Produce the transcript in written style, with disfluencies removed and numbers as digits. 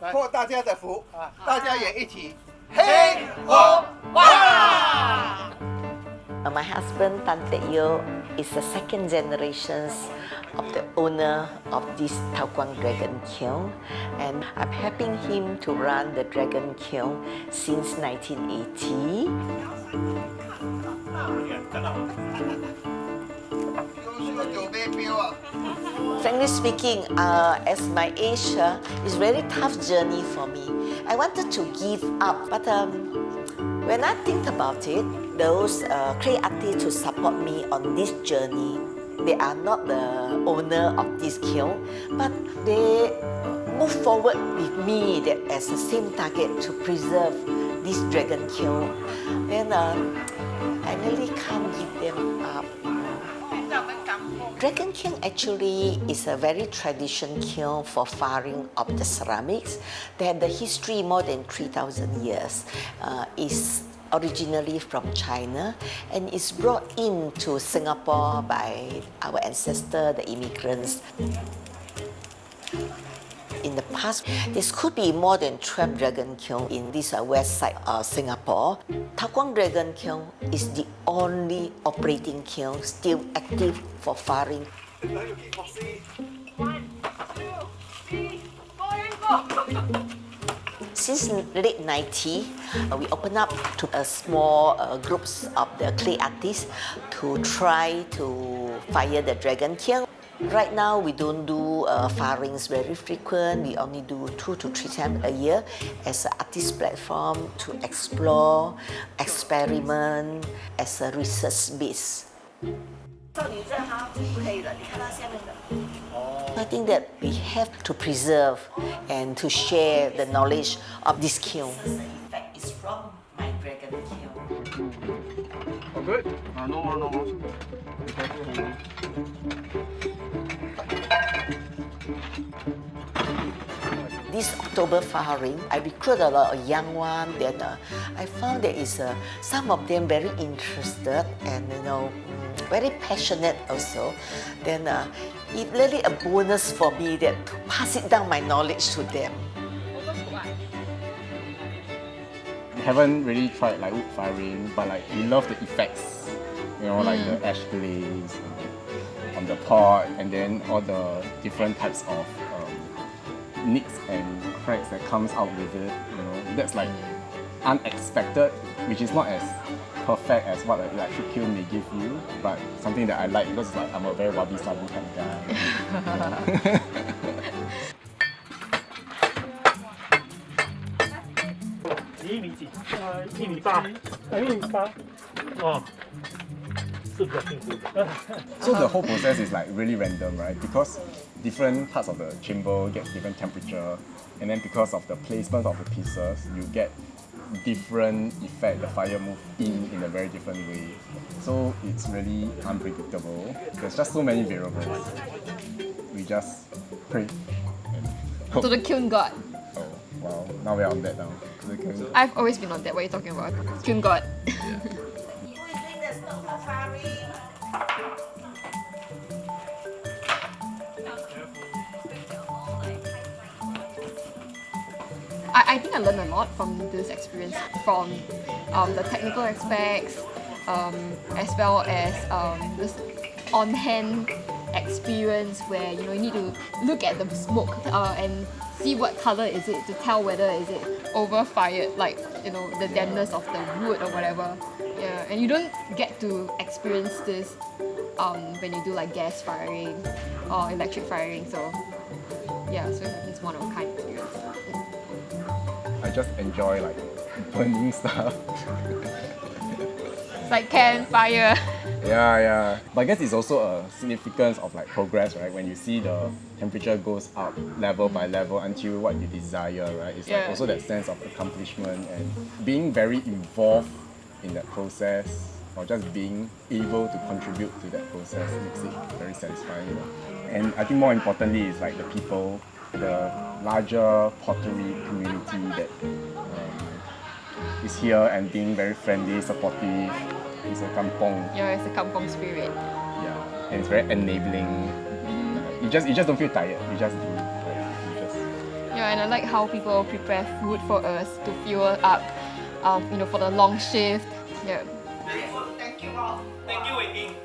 破大家的福，大家也一起黑红哇！My husband Tan Teck Yeow is the second generation of the owner of this Taokwang Dragon Kiln, and I'm helping him to run the Dragon Kiln since 1980. Frankly speaking, as my age, it's a very tough journey for me. I wanted to give up, but when I think about it, those clay artists who support me on this journey, they are not the owner of this kiln, but they move forward with me that as the same target to preserve this dragon kiln. Then I really can't give them up. Dragon kiln actually is a very traditional kiln for firing of the ceramics. They have the history more than 3,000 years. Is originally from China and is brought into Singapore by our ancestors, the immigrants. In the past, there could be more than 12 dragon kiln in this west side of Singapore. Taokwang Dragon Kiln is the only operating kiln still active for firing. 1, 2, 3, 4, Since late 90s, we opened up to small groups of the clay artists to try to fire the dragon kiln. Right now, we don't do firings very frequent. We only do 2 to 3 times a year as an artist platform to explore, experiment as a research base. I think that we have to preserve and to share the knowledge of this kiln. The effect is from my dragon kiln. Oh, good? No more. This October firing, I recruit a lot of young ones. Then I found that some of them very interested and very passionate also. Then it's really a bonus for me that to pass it down my knowledge to them. We haven't really tried like wood firing, but like we love the effects. Like the ash glaze on the pot, and then all the different types of nicks and cracks that comes out with it. That's like unexpected, which is not as perfect as what an electric kiln may give you, but something that I like because like I'm a very wabi-sabi kind of guy. 1米几？1米8，1米8，哦，是比较辛苦的。So the whole process is like really random, right? Because different parts of the chamber get different temperature, and then because of the placement of the pieces, you get different effect. The fire move in a very different way. So it's really unpredictable. There's just so many variables. We just pray and hope. To the kiln god. Oh, wow. Now we're on that now. I've always been on that. What are you talking about? Kiln god. I think I learned a lot from this experience, from the technical aspects, as well as this on-hand experience where you need to look at the smoke and see what color is it to tell whether is it over-fired, like the dampness of the wood or whatever. Yeah, and you don't get to experience this when you do like gas firing or electric firing. So yeah, so it's one of a kind experience. I just enjoy like burning stuff. It's like campfire. Yeah. But I guess it's also a significance of like progress, right? When you see the temperature goes up level by level until what you desire, right? It's like also that sense of accomplishment and being very involved in that process, or just being able to contribute to that process makes it very satisfying. And I think more importantly is like the people, the larger pottery community that is here and being very friendly, supportive. It's a kampung. Yeah, it's a kampung spirit. Yeah, and it's very enabling. You just don't feel tired. You just do. Yeah, and I like how people prepare food for us to fuel up, for the long shift. Yeah. Thank you all. Thank you, Wei Ning.